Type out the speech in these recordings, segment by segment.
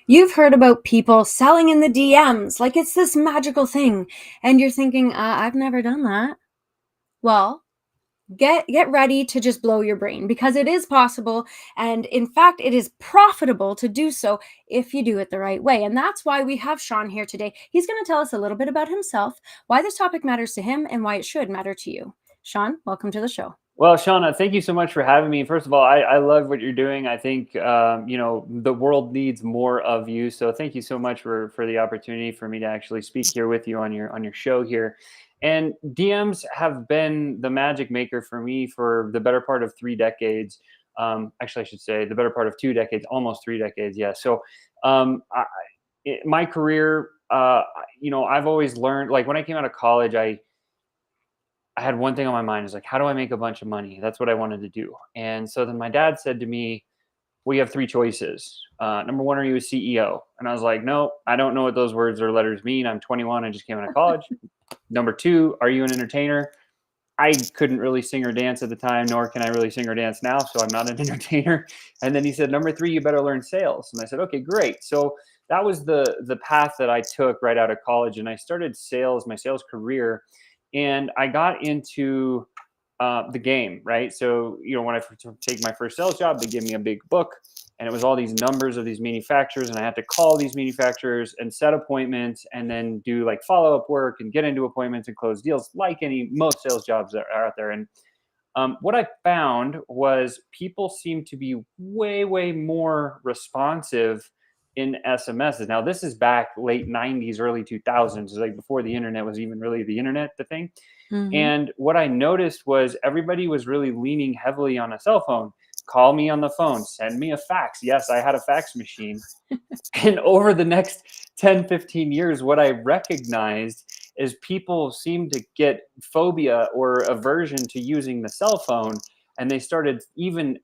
You've heard about people selling in the DMs like it's this magical thing, and you're thinking, I've never done that. Well, get ready to just blow your brain because it is possible, and in fact, it is profitable to do so if you do it the right way. And that's why we have Sean here today. He's going to tell us a little bit about himself, why this topic matters to him, and why it should matter to you. Sean, welcome to the show. Well, Shauna, thank you so much for having me. First of all, I love what you're doing. I think the world needs more of you. So thank you so much for the opportunity for me to actually speak here with you on your show here. And DMs have been the magic maker for me for the better part of 3 decades. Actually, I should say the better part of 2 decades, almost 3 decades. Yeah. So my career, I've always learned. Like when I came out of college, I had one thing on my mind is like, how do I make a bunch of money? That's what I wanted to do. And so then my dad said to me, well, you have three choices. Number one, are you a CEO? And I was like, no, I don't know what those words or letters mean. I'm 21. I just came out of college. Number two, are you an entertainer? I couldn't really sing or dance at the time, nor can I really sing or dance now. So I'm not an entertainer. And then he said, number three, you better learn sales. And I said, okay, great. So that was the path that I took right out of college. And I started sales, my sales career. And I got into the game, right? So, when I take my first sales job, they give me a big book, and it was all these numbers of these manufacturers, and I had to call these manufacturers and set appointments, and then do like follow up work and get into appointments and close deals, like most sales jobs that are out there. And what I found was people seem to be way, way more responsive in SMSs. Now, this is back late 90s, early 2000s, like before the internet was even really the internet, the thing. Mm-hmm. And what I noticed was everybody was really leaning heavily on a cell phone. Call me on the phone, send me a fax. Yes, I had a fax machine. And over the next 10, 15 years, what I recognized is people seem to get phobia or aversion to using the cell phone. And they started even,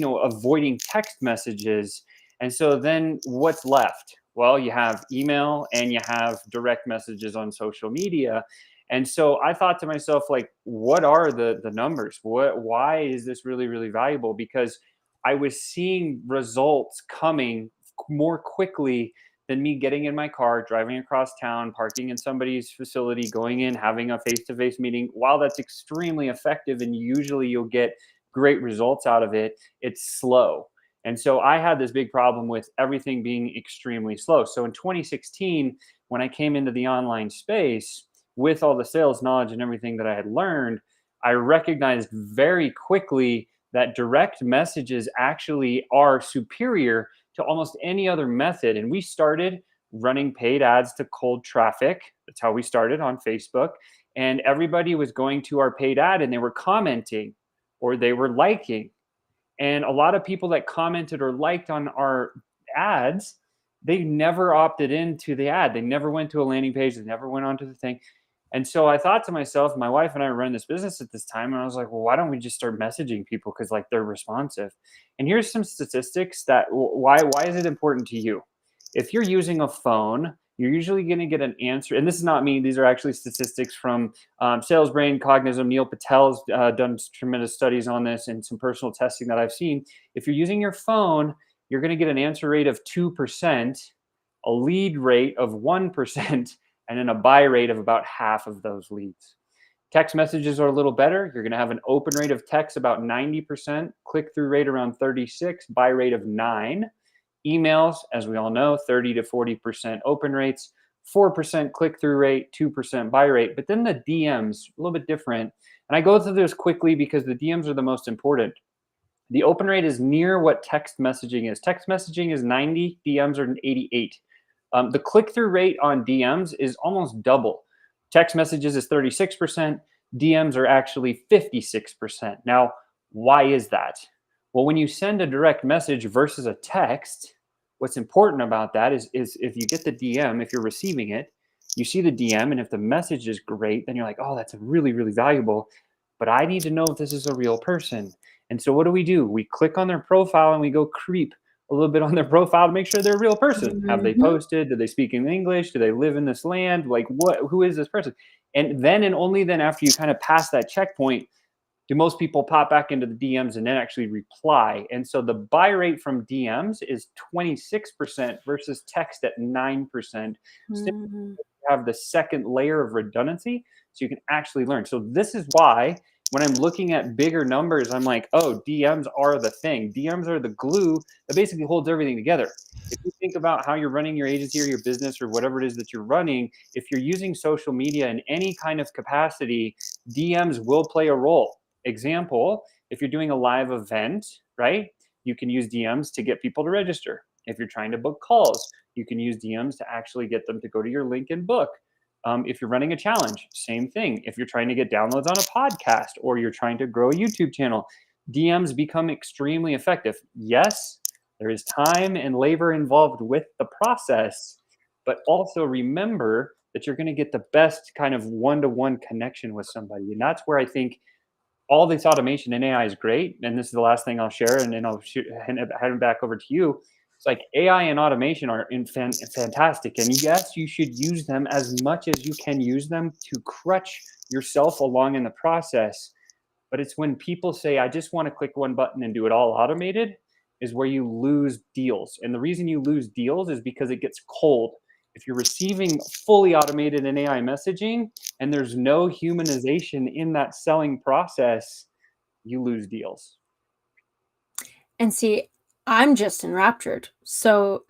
avoiding text messages. And so then what's left? Well, you have email and you have direct messages on social media. And so I thought to myself, like, what are the numbers? Why is this really, really valuable? Because I was seeing results coming more quickly than me getting in my car, driving across town, parking in somebody's facility, going in, having a face-to-face meeting. While that's extremely effective and usually you'll get great results out of it, it's slow. And so I had this big problem with everything being extremely slow. So in 2016, when I came into the online space with all the sales knowledge and everything that I had learned, I recognized very quickly that direct messages actually are superior to almost any other method. And we started running paid ads to cold traffic. That's how we started on Facebook. And everybody was going to our paid ad and they were commenting or they were liking. And a lot of people that commented or liked on our ads, they never opted into the ad. They never went to a landing page. They never went onto the thing. And so I thought to myself, my wife and I run this business at this time, and I was like, well, why don't we just start messaging people because like they're responsive? And here's some statistics that why is it important to you? If you're using a phone, you're usually going to get an answer. And this is not me; these are actually statistics from SalesBrain, Cognism. Neil Patel's done tremendous studies on this and some personal testing that I've seen. If you're using your phone, you're going to get an answer rate of 2%, a lead rate of 1%, and then a buy rate of about half of those leads. Text messages are a little better. You're going to have an open rate of text about 90%, click-through rate around 36, buy rate of 9. Emails, as we all know, 30 to 40% open rates, 4% click-through rate, 2% buy rate. But then the DMs, a little bit different. And I go through this quickly because the DMs are the most important. The open rate is near what text messaging is. Text messaging is 90, DMs are 88. The click-through rate on DMs is almost double. Text messages is 36%. DMs are actually 56%. Now, why is that? Well, when you send a direct message versus a text, what's important about that is if you get the DM, if you're receiving it, you see the DM, and if the message is great, then you're like, oh, that's really, really valuable. But I need to know if this is a real person. And so what do? We click on their profile and we go creep a little bit on their profile to make sure they're a real person. Have they Mm-hmm. posted? Do they speak in English? Do they live in this land? Like who is this person? And then and only then after you kind of pass that checkpoint, do most people pop back into the DMs and then actually reply? And so the buy rate from DMs is 26% versus text at 9%. Still Mm. have the second layer of redundancy so you can actually learn. So this is why when I'm looking at bigger numbers, I'm like, oh, DMs are the thing. DMs are the glue that basically holds everything together. If you think about how you're running your agency or your business or whatever it is that you're running, if you're using social media in any kind of capacity, DMs will play a role. Example, if you're doing a live event, right? You can use DMs to get people to register. If you're trying to book calls, you can use DMs to actually get them to go to your link and book. If you're running a challenge, same thing. If you're trying to get downloads on a podcast or you're trying to grow a YouTube channel, DMs become extremely effective. Yes, there is time and labor involved with the process, but also remember that you're going to get the best kind of one-to-one connection with somebody. And that's where I think all this automation and AI is great. And this is the last thing I'll share, and then I'll hand it back over to you. It's like AI and automation are fantastic. And yes, you should use them as much as you can use them to crutch yourself along in the process. But it's when people say, I just want to click one button and do it all automated, is where you lose deals. And the reason you lose deals is because it gets cold. If you're receiving fully automated and AI messaging and there's no humanization in that selling process, you lose deals. And see, I'm just enraptured. So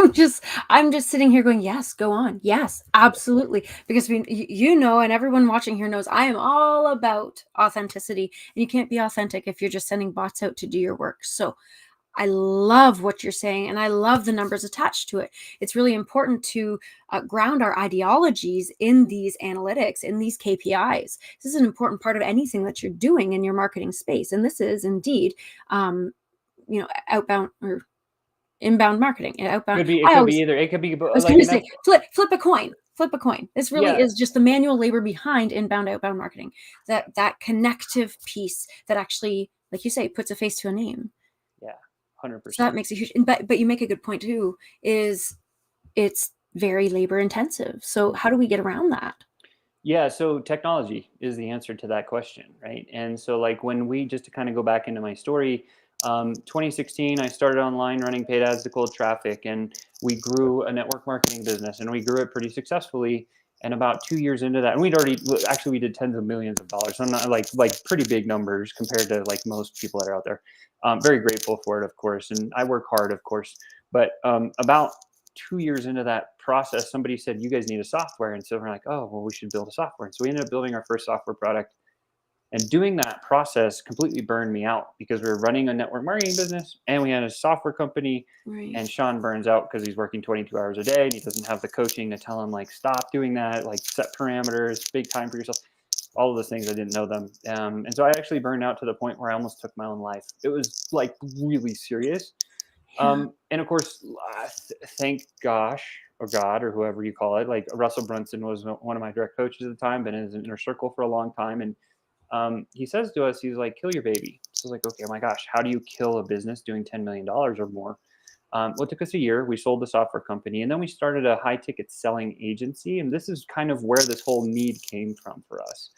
I'm just sitting here going, yes, go on. Yes, absolutely. Because you know, and everyone watching here knows I am all about authenticity. And you can't be authentic if you're just sending bots out to do your work. So I love what you're saying, and I love the numbers attached to it. It's really important to ground our ideologies in these analytics, in these KPIs. This is an important part of anything that you're doing in your marketing space. And this is indeed, outbound or inbound marketing. Outbound. It could be either. It could be I was like, going to and say, that's, flip a coin. Flip a coin. This really yeah, is just the manual labor behind inbound, outbound marketing. That connective piece that actually, like you say, puts a face to a name. yeah, So 100%. that makes a huge, but you make a good point too, is it's very labor intensive. So how do we get around that? Yeah, so technology is the answer to that question, right? And so, like, when we just to kind of go back into my story, 2016, I started online running paid ads to cold traffic, and we grew a network marketing business, and we grew it pretty successfully. And about 2 years into that, and we'd already actually we did tens of millions of dollars. So I'm not like pretty big numbers compared to like most people that are out there. Very grateful for it, of course, and I work hard, of course. But about 2 years into that process, somebody said, you guys need a software. And so we're like, oh, well, we should build a software. And so we ended up building our first software product. And doing that process completely burned me out because we were running a network marketing business and we had a software company. Right. And Sean burns out because he's working 22 hours a day and he doesn't have the coaching to tell him, like, stop doing that, like set parameters, big time for yourself. All of those things, I didn't know them. And so I actually burned out to the point where I almost took my own life. It was like really serious. Yeah. And of course, thank gosh or God or whoever you call it, like Russell Brunson was one of my direct coaches at the time, been in his inner circle for a long time. And he says to us, he's like, kill your baby. So I was like, okay, oh my gosh, how do you kill a business doing $10 million or more? Well, it took us a year. We sold the software company and then we started a high ticket selling agency. And this is kind of where this whole need came from for us.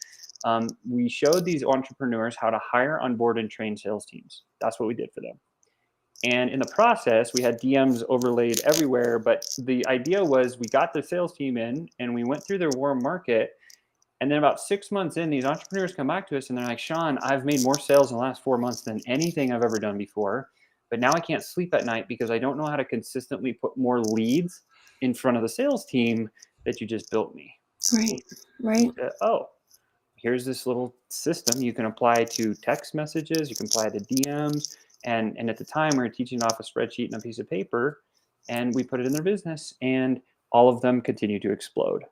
We showed these entrepreneurs how to hire, onboard, and train sales teams. That's what we did for them. And in the process, we had DMs overlaid everywhere. But the idea was we got the sales team in and we went through their warm market. And then about 6 months in, these entrepreneurs come back to us and they're like, Sean, I've made more sales in the last 4 months than anything I've ever done before. But now I can't sleep at night because I don't know how to consistently put more leads in front of the sales team that you just built me. Right. Right. Oh, here's this little system you can apply to text messages, you can apply to DMs. And at the time, we were teaching off a spreadsheet and a piece of paper, and we put it in their business, and all of them continue to explode.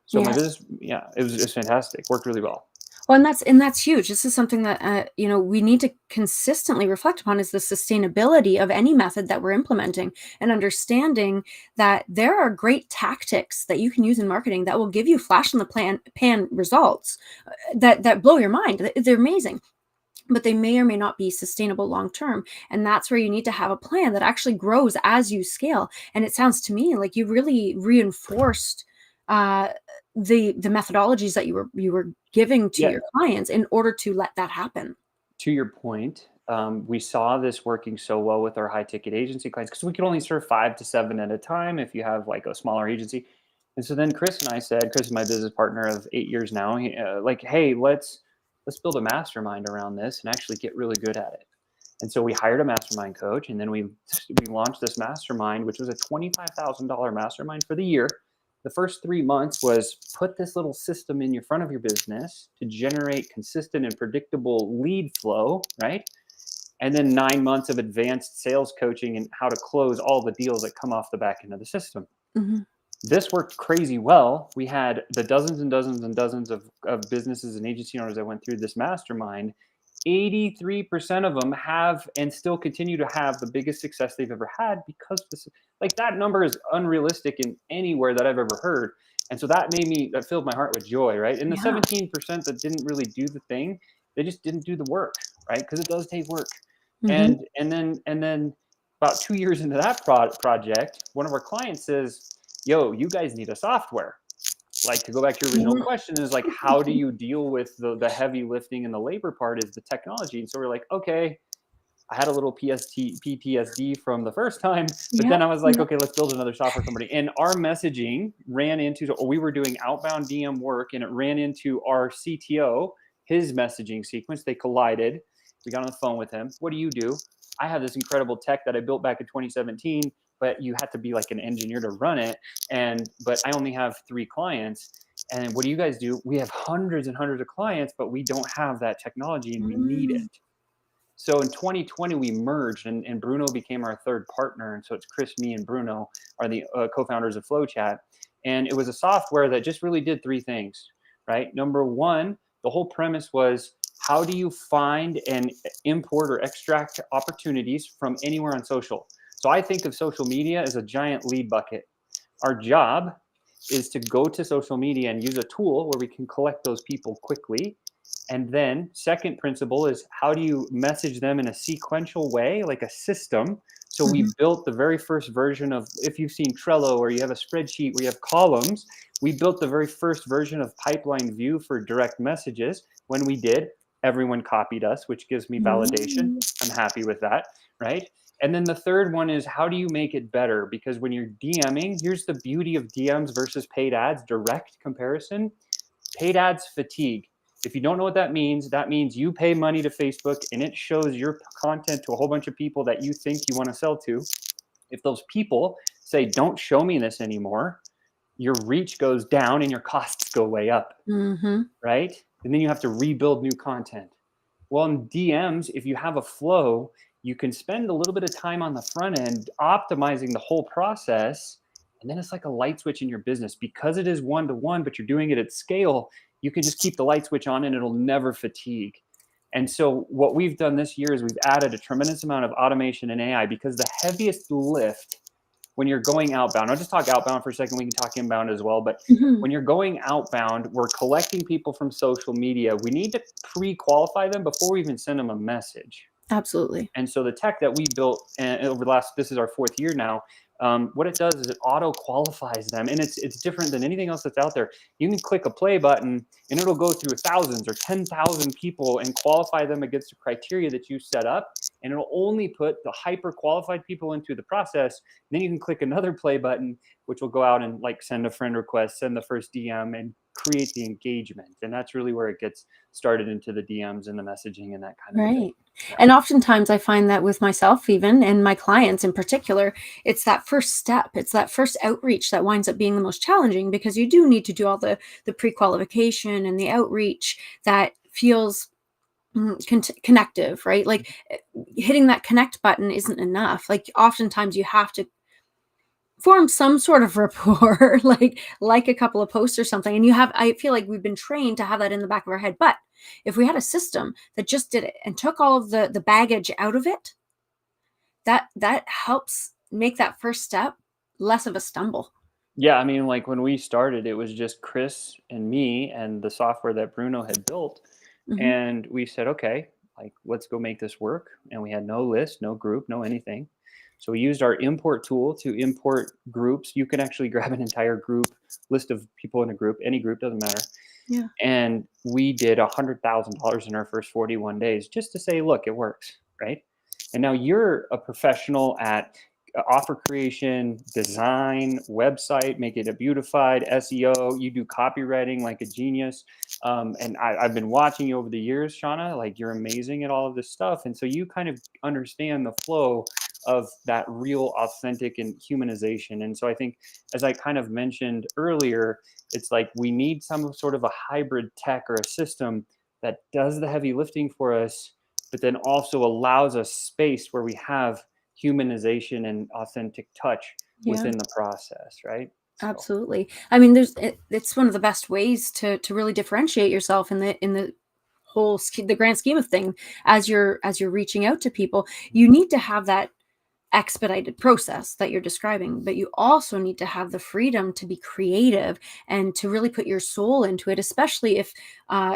So my Yes. business, yeah, it was fantastic. Worked really well. Well, and that's huge. This is something that we need to consistently reflect upon, is the sustainability of any method that we're implementing, and understanding that there are great tactics that you can use in marketing that will give you flash in the pan results that blow your mind. They're amazing, but they may or may not be sustainable long term. And that's where you need to have a plan that actually grows as you scale. And it sounds to me like you really reinforced uh, the methodologies that you were giving to Yeah, your clients in order to let that happen. to your point, we saw this working so well with our high ticket agency clients because we could only serve 5 to 7 at a time if you have like a smaller agency. And so then Chris and I said, Chris is my business partner of 8 years now, like, hey, let's build a mastermind around this and actually get really good at it. And so we hired a mastermind coach, and then we launched this mastermind, which was a $25,000 mastermind for the year. The first 3 months was put this little system in your front of your business to generate consistent and predictable lead flow, right? And then 9 months of advanced sales coaching and how to close all the deals that come off the back end of the system. Mm-hmm. This worked crazy well. We had the dozens and dozens and dozens of businesses and agency owners that went through this mastermind. 83% of them have and still continue to have the biggest success they've ever had because this, like, that number is unrealistic in anywhere that I've ever heard. And so that filled my heart with joy, right? And the Yeah. 17% that didn't really do the thing, they just didn't do the work, right? Because it does take work. Mm-hmm. And then about 2 years into that project, one of our clients says, yo, you guys need a software. Like, to go back to your original question, is like, how do you deal with the heavy lifting and the labor part is the technology. And so we're like, okay, I had a little PTSD from the first time, but Yeah. then I was like, okay, let's build another software company. And our messaging ran into, we were doing outbound DM work, and it ran into our CTO, his messaging sequence. They collided. We got on the phone with him. What do you do? I have this incredible tech that I built back in 2017, but you had to be like an engineer to run it. But I only have 3 clients. And what do you guys do? We have hundreds and hundreds of clients, but we don't have that technology and we need it. Mm-hmm. So in 2020, we merged, and Bruno became our third partner. And so it's Chris, me, and Bruno are the co-founders of FlowChat. And it was a software that just really did 3 things, right? Number one, the whole premise was, how do you find and import or extract opportunities from anywhere on social? So I think of social media as a giant lead bucket. Our job is to go to social media and use a tool where we can collect those people quickly. And then, second principle is, how do you message them in a sequential way, like a system? So we built the very first version of, if you've seen Trello or you have a spreadsheet where you have columns, we built the very first version of Pipeline View for direct messages. When we did, everyone copied us, which gives me validation. Mm-hmm. I'm happy with that, right? And then the third one is, how do you make it better? Because when you're DMing, here's the beauty of DMs versus paid ads, direct comparison. Paid ads fatigue. If you don't know what that means you pay money to Facebook and it shows your content to a whole bunch of people that you think you want to sell to. If those people say, don't show me this anymore, your reach goes down and your costs go way up, Mm-hmm. right? And then you have to rebuild new content. Well, in DMs, if you have a flow, you can spend a little bit of time on the front end optimizing the whole process. And then it's like a light switch in your business. Because it is one-to-one, but you're doing it at scale, you can just keep the light switch on and it'll never fatigue. And so what we've done this year is we've added a tremendous amount of automation and AI, because the heaviest lift when you're going outbound, I'll just talk outbound for a second, we can talk inbound as well, but Mm-hmm. when you're going outbound, we're collecting people from social media. We need to pre-qualify them before we even send them a message. Absolutely. And so the tech that we built over the last, this is our 4th year now, what it does is it auto qualifies them, and it's different than anything else that's out there. You can click a play button and it'll go through thousands or 10,000 people and qualify them against the criteria that you set up, and it'll only put the hyper qualified people into the process. And then you can click another play button, which will go out and like send a friend request, send the first DM, and create the engagement. And that's really where it gets started into the DMs and the messaging and that kind of a thing. Right. And oftentimes I find that with myself, even, and my clients in particular, it's that first step, it's that first outreach that winds up being the most challenging, because you do need to do all the pre-qualification and the outreach that feels connective, right? Like hitting that connect button isn't enough. Like oftentimes you have to form some sort of rapport, like a couple of posts or something. And I feel like we've been trained to have that in the back of our head. But if we had a system that just did it and took all of the baggage out of it, that helps make that first step less of a stumble. Yeah, I mean, like when we started, it was just Chris and me and the software that Bruno had built. Mm-hmm. And we said, okay, like, let's go make this work. And we had no list, no group, no anything. So we used our import tool to import groups. You can actually grab an entire group list of people in a group, any group, doesn't matter. Yeah. And we did $100,000 in our first 41 days just to say, look, it works, right? And now you're a professional at offer creation, design, website, making it beautified, SEO. You do copywriting like a genius. And I've been watching you over the years, Shauna. Like, you're amazing at all of this stuff. And so you kind of understand the flow of that real, authentic, and humanization. And so I think, as I kind of mentioned earlier, it's like we need some sort of a hybrid tech or a system that does the heavy lifting for us, but then also allows us space where we have humanization and authentic touch Yeah. within the process, right? So, Absolutely. I mean, it's one of the best ways to really differentiate yourself in the whole the grand scheme of thing as you're reaching out to people. You need to have that expedited process that you're describing, but you also need to have the freedom to be creative and to really put your soul into it, especially if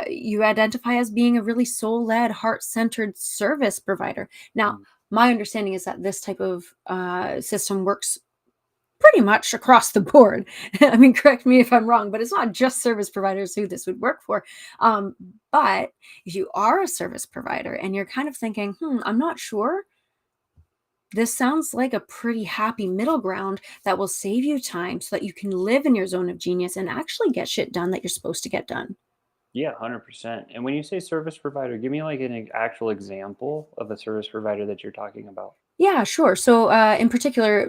you identify as being a really soul-led, heart-centered service provider. Now, mm, my understanding is that this type of system works pretty much across the board. I mean, correct me if I'm wrong, but it's not just service providers who this would work for. Um, but if you are a service provider and you're kind of thinking, I'm not sure, this sounds like a pretty happy middle ground that will save you time so that you can live in your zone of genius and actually get shit done that you're supposed to get done. yeah, 100%. And when you say service provider, give me like an actual example of a service provider that you're talking about. Yeah, sure. So, in particular,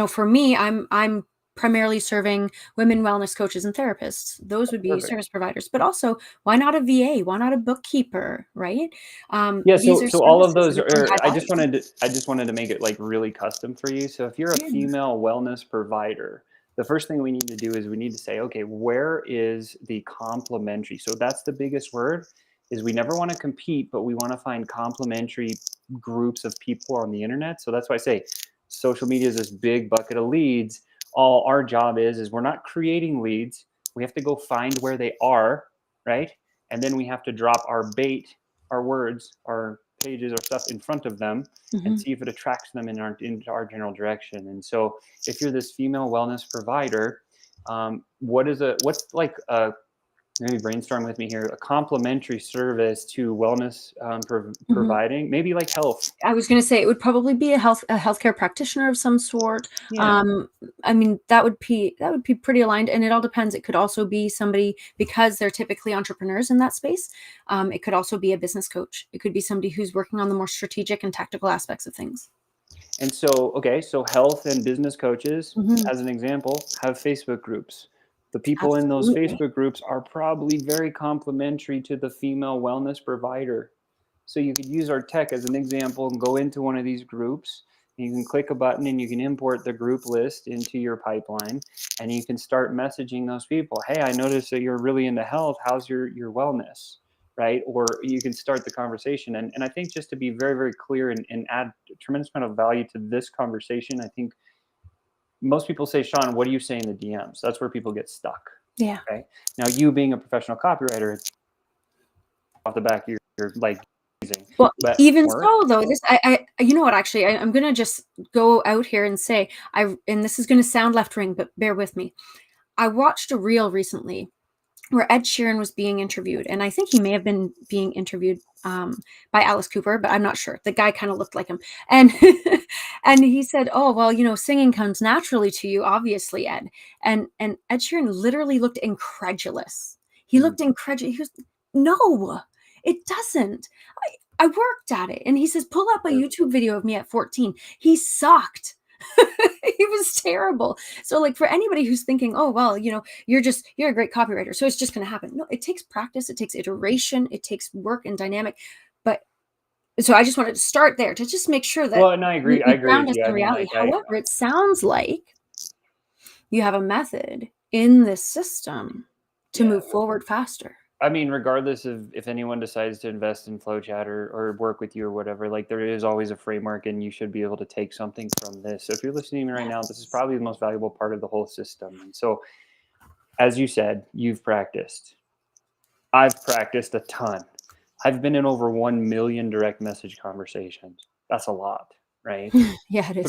for me, I'm primarily serving women wellness coaches and therapists. Those would be Perfect. service providers, but also, why not a VA? Why not a bookkeeper? Right? Yeah, These so are all of services those that are pretty are, high value. I just wanted to make it like really custom for you. So if you're a Yeah. female wellness provider, the first thing we need to do is we need to say, okay, where is the complementary? So that's the biggest word, is we never want to compete, but we want to find complementary groups of people on the internet. So that's why I say social media is this big bucket of leads. All our job is we're not creating leads. We have to go find where they are, right? And then we have to drop our bait, our words, our pages, our stuff in front of them, and Mhm. see if it attracts them into our general direction. And so, if you're this female wellness provider, what's like a, maybe brainstorm with me here, a complementary service to wellness, Mhm. providing, maybe like health. I was going to say it would probably be a healthcare practitioner of some sort. Yeah. Um, I mean, that would be pretty aligned, and it all depends. It could also be somebody, because they're typically entrepreneurs in that space. It could also be a business coach. It could be somebody who's working on the more strategic and tactical aspects of things. And so, okay, so health and business coaches, Hmm. as an example, have Facebook groups. The people in those Absolutely. Facebook groups are probably very complementary to the female wellness provider. So you could use our tech as an example and go into one of these groups. And you can click a button and you can import the group list into your pipeline, and you can start messaging those people. Hey, I noticed that you're really into health. How's your wellness? Right? Or you can start the conversation. And I think, just to be very, very clear and add a tremendous amount of value to this conversation, I think most people say, Sean, what do you say in the DMs? That's where people get stuck. Yeah. Okay. Now, you being a professional copywriter, off the back, you're like amazing. Well, But even work, so, though, you know what? Actually, I'm gonna just go out here and say, and this is gonna sound left wing, but bear with me. I watched a reel recently where Ed Sheeran was being interviewed, and I think he may have been being interviewed by Alice Cooper, but I'm not sure. The guy kind of looked like him, and and he said, "Oh well, singing comes naturally to you, obviously, Ed." And Ed Sheeran literally looked incredulous. He mm, looked incredulous. He was, "No, it doesn't. I worked at it." And he says, "Pull up a YouTube video of me at 14." He sucked. He was terrible. So, like, for anybody who's thinking, oh well, you're a great copywriter, so it's just going to happen. No, it takes practice, it takes iteration, it takes work and dynamic. But so I just wanted to start there to just make sure that well, and we, I we agree ground with us you. I in mean, reality. like, However, it sounds like you have a method in this system to yeah. move forward faster. I mean, regardless of if anyone decides to invest in FlowChat or work with you or whatever, like, there is always a framework, and you should be able to take something from this. So if you're listening to me right now, this is Yes. probably the most valuable part of the whole system. And so, as you said, you've practiced. I've practiced a ton. I've been in over 1 million direct message conversations. That's a lot, right? Yeah, it is.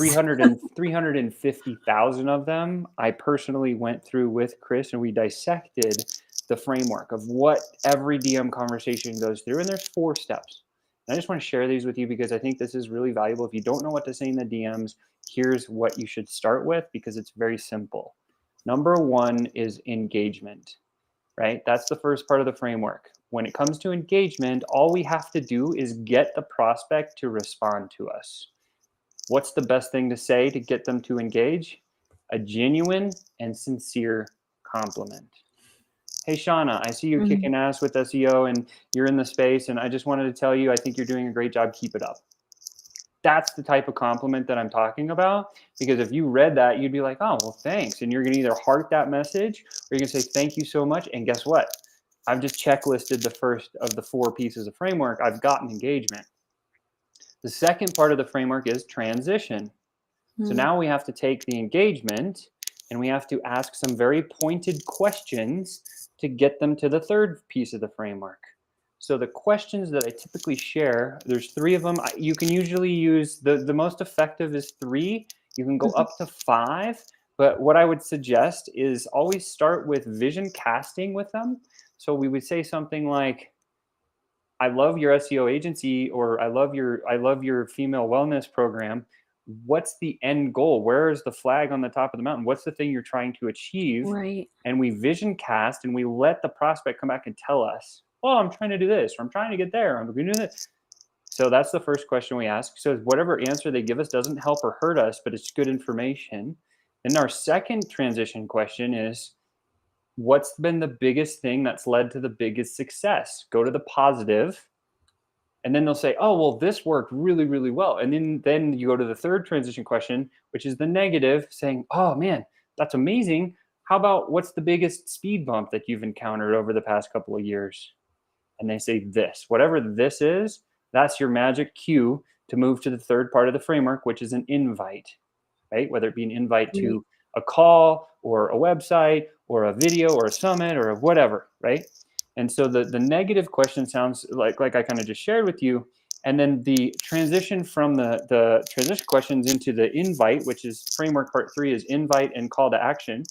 350,000 of them, I personally went through with Chris and we dissected the framework of what every DM conversation goes through. And there's 4 steps. And I just want to share these with you because I think this is really valuable. If you don't know what to say in the DMs, here's what you should start with because it's very simple. Number 1 is engagement, right? That's the first part of the framework. When it comes to engagement, all we have to do is get the prospect to respond to us. What's the best thing to say to get them to engage? A genuine and sincere compliment. Hey, Shauna, I see you're Mhm. kicking ass with SEO and you're in the space, and I just wanted to tell you I think you're doing a great job. Keep it up. That's the type of compliment that I'm talking about. Because if you read that, you'd be like, oh, well, thanks. And you're going to either heart that message or you're going to say, thank you so much. And guess what? I've just checklisted the first of the 4 pieces of framework. I've gotten engagement. The second part of the framework is transition. So Mm. now we have to take the engagement and we have to ask some very pointed questions to get them to the third piece of the framework. So the questions that I typically share, there's 3 of them. You can usually use the most effective is 3. You can go Mhm. up to 5, but what I would suggest is always start with vision casting with them. So we would say something like, I love your SEO agency, or I love your female wellness program. What's the end goal? Where is the flag on the top of the mountain? What's the thing you're trying to achieve? Right. And we vision cast and we let the prospect come back and tell us, oh, I'm trying to do this, or I'm trying to get there, I'm going to do this. So that's the first question we ask. So whatever answer they give us doesn't help or hurt us, but it's good information. And our second transition question is, what's been the biggest thing that's led to the biggest success? Go to the positive, and then they'll say, oh, well, this worked really, really well. And then you go to the third transition question, which is the negative, saying, oh man, that's amazing. How about what's the biggest speed bump that you've encountered over the past couple of years? And they say this. Whatever this is, that's your magic cue to move to the third part of the framework, which is an invite, right? Whether it be an invite Right. to a call or a website or a video or a summit or whatever, right? And so the negative question sounds like I kind of just shared with you. And then the transition from the transition questions into the invite, which is framework part 3 is invite and call to action,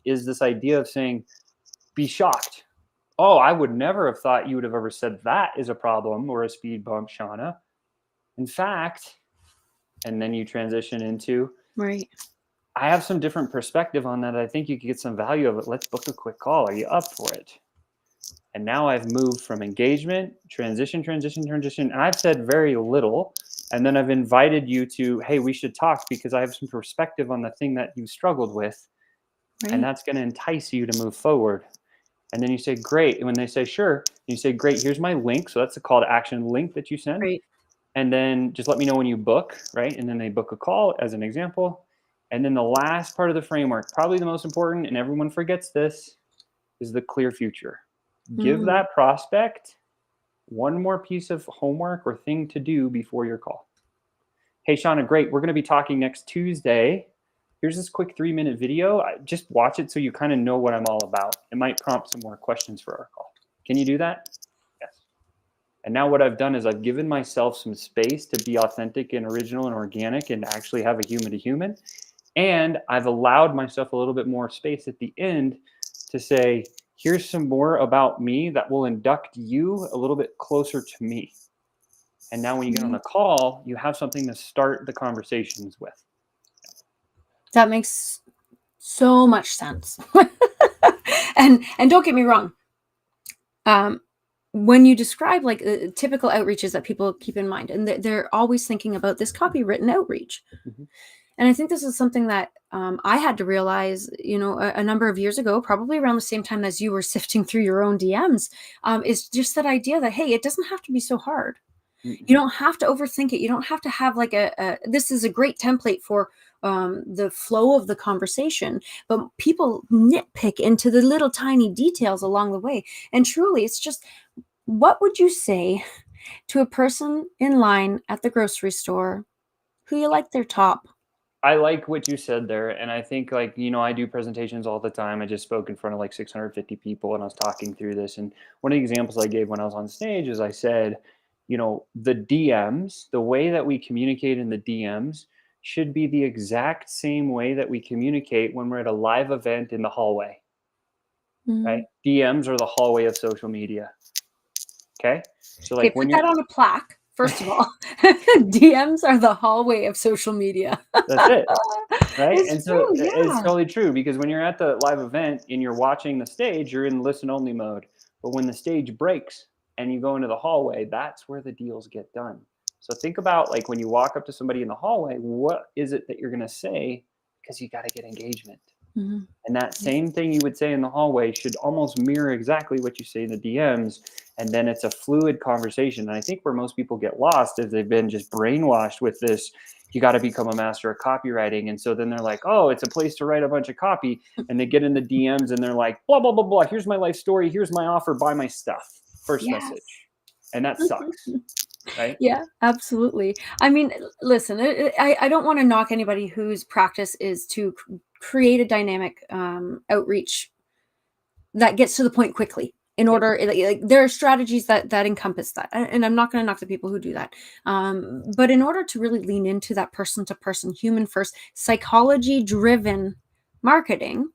is this idea of saying, be shocked. Oh, I would never have thought you would have ever said that is a problem or a speed bump, Shauna. In fact, and then you transition into, Right. I have some different perspective on that. I think you could get some value of it. Let's book a quick call. Are you up for it? And now I've moved from engagement, transition, and I've said very little. And then I've invited you to, hey, we should talk because I have some perspective on the thing that you struggled with. And Right. that's going to entice you to move forward. And then you say, great. And when they say, sure, you say, great, here's my link. So that's the call to action link that you send. Right. And then just let me know when you book, right? And then they book a call as an example. And then the last part of the framework, probably the most important, and everyone forgets this, is the clear future. Give Mm. that prospect one more piece of homework or thing to do before your call. Hey, Shauna, great. We're going to be talking next Tuesday. Here's this quick 3-minute video. Just watch it so you kind of know what I'm all about. It might prompt some more questions for our call. Can you do that? Yes. And now what I've done is I've given myself some space to be authentic and original and organic and actually have a human to human. And I've allowed myself a little bit more space at the end to say, here's some more about me that will induct you a little bit closer to me. And now when you get on Right. the call, you have something to start the conversations with. That makes so much sense. And don't get me wrong. Um, when you describe like typical outreaches that people keep in mind, and they're always thinking about this copywritten outreach. Mhm. And I think this is something that I had to realize, a number of years ago, probably around the same time as you were sifting through your own DMs, is just that idea that, hey, it doesn't have to be so hard. You Mhm. don't have to overthink it. You don't have to have like this is a great template for the flow of the conversation, but people nitpick into the little tiny details along the way. And truly, it's just, what would you say to a person in line at the grocery store who you like their top? I like what you said there. And I think, like, I do presentations all the time. I just spoke in front of like 650 people and I was talking through this. And one of the examples I gave when I was on stage is I said, the DMs, the way that we communicate in the DMs should be the exact same way that we communicate when we're at a live event in the hallway, right? Mm. DMs are the hallway of social media. Okay. So Okay, like when put you're that on a plaque, first of all. DMs are the hallway of social media. that's it. Right. It's And so true, it's yeah. totally true because when you're at the live event and you're watching the stage, you're in listen only mode. But when the stage breaks and you go into the hallway, that's where the deals get done. So think about like when you walk up to somebody in the hallway, what is it that you're going to say? Because you got to get engagement. Mhm. And that same thing you would say in the hallway should almost mirror exactly what you say in the DMs. And then it's a fluid conversation. And I think where most people get lost is they've been just brainwashed with this. You got to become a master of copywriting. And so then they're like, oh, it's a place to write a bunch of copy. And they get in the DMs and they're like, blah, blah, blah, blah. Here's my life story. Here's my offer. Buy my stuff. First Yes. message. And that sucks. Right. Yeah, absolutely. I mean, listen, I don't want to knock anybody whose practice is to create a dynamic outreach that gets to the point quickly. In Yep. order, like, there are strategies that encompass that, and I'm not going to knock the people who do that. But in order to really lean into that person to person, human first, psychology driven marketing,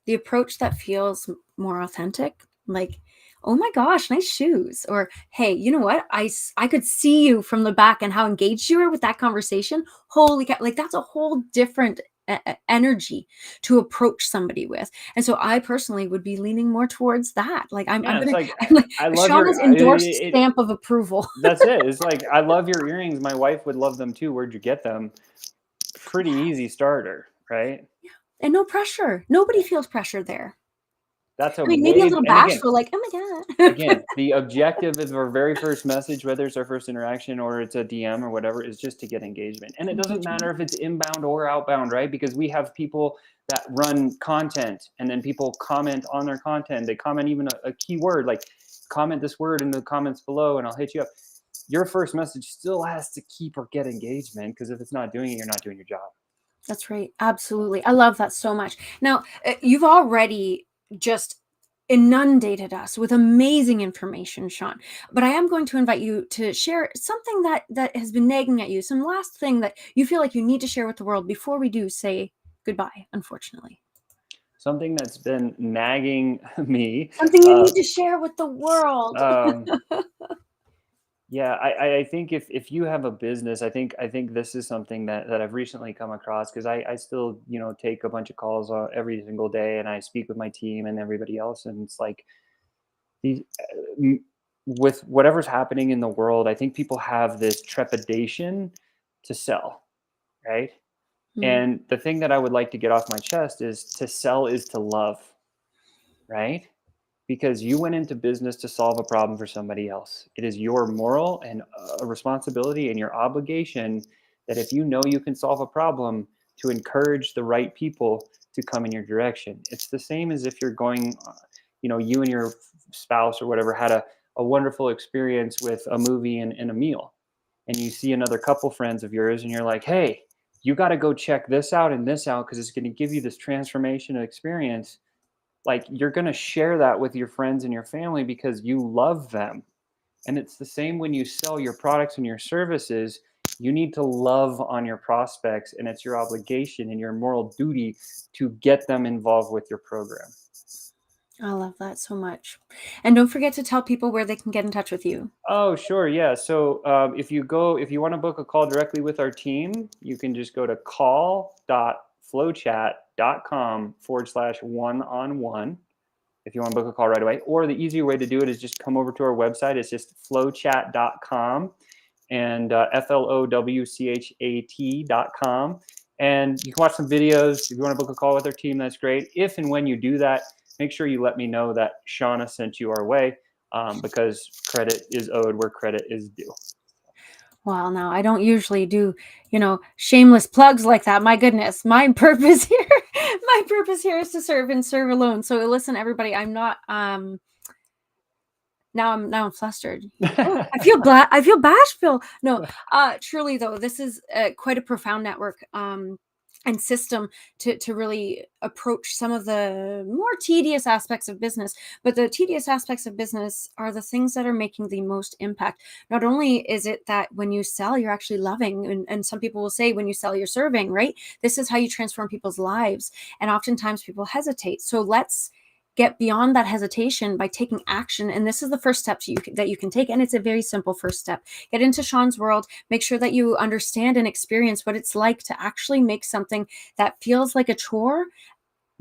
the approach that feels more authentic, like, oh my gosh, nice shoes, or hey, you know what, I could see you from the back and how engaged you were with that conversation. Holy cow, like that's a whole different energy to approach somebody with. And so I personally would be leaning more towards that. Like I'm Yeah. It's gonna like, I'm like I love Shauna's your, endorsed stamp of approval. that's it. It's like, I love your earrings. My wife would love them too. Where'd you get them? Pretty easy starter, right? Yeah. And no pressure, nobody Yeah. feels pressure there. That's a I mean, maybe a wave. little And again, bashful, like, oh my god. the objective of our very first message, whether it's our first interaction or it's a DM or whatever, is just to get engagement. And it doesn't Engagement. matter if it's inbound or outbound, right? Because we have people that run content and then people comment on their content. They comment even a keyword, like comment this word in the comments below and I'll hit you up. Your first message still has to keep or get engagement, because if it's not doing it, you're not doing your job. That's right. Absolutely. I love that so much. Now, you've already just inundated us with amazing information, Sean. But I am going to invite you to share something that has been nagging at you, some last thing that you feel like you need to share with the world before we do say goodbye, unfortunately. Something that's been nagging me. Something you Uh, need to share with the world. um, Yeah, I think if you have a business, I think this is something that I've recently come across, because I still take a bunch of calls every single day, and I speak with my team and everybody else, and it's like these with whatever's happening in the world, I think people have this trepidation to sell, right? Mm, And the thing that I would like to get off my chest is, to sell is to love, right? Because you went into business to solve a problem for somebody else. It is your moral and a responsibility and your obligation that if you know you can solve a problem, to encourage the right people to come in your direction. It's the same as if you're going, you and your spouse or whatever had a wonderful experience with a movie and a meal. And you see another couple friends of yours and you're like, hey, you got to go check this out and this out because it's going to give you this transformation experience. Like, you're going to share that with your friends and your family because you love them. And it's the same when you sell your products and your services. You need to love on your prospects, and it's your obligation and your moral duty to get them involved with your program. I love that so much. And don't forget to tell people where they can get in touch with you. Oh, sure. Yeah. So if you want to book a call directly with our team, you can just go to call.flowchat.com/one-on-one if you want to book a call right away. Or the easier way to do it is just come over to our website. It's just flowchat.com and flowchat.com. And you can watch some videos. If you want to book a call with our team, that's great. If and when you do that, make sure you let me know that Shauna sent you our way, because credit is owed where credit is due. Well, now I don't usually do, shameless plugs like that. My goodness, my purpose here, my purpose here is to serve and serve alone. So listen, everybody, I'm not. Now I'm flustered. Oh, I feel bashful. No, truly though, this is quite a profound network. and system to really approach some of the more tedious aspects of business. But the tedious aspects of business are the things that are making the most impact. Not only is it that when you sell, you're actually loving, and some people will say when you sell, you're serving, right? This is how you transform people's lives. And oftentimes people hesitate. So let's get beyond that hesitation by taking action. And this is the first step that you can take. And it's a very simple first step. Get into Sean's world. Make sure that you understand and experience what it's like to actually make something that feels like a chore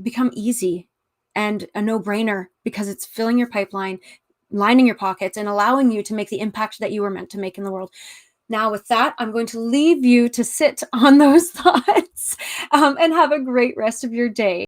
become easy and a no-brainer, because it's filling your pipeline, lining your pockets, and allowing you to make the impact that you were meant to make in the world. Now, with that, I'm going to leave you to sit on those thoughts and have a great rest of your day.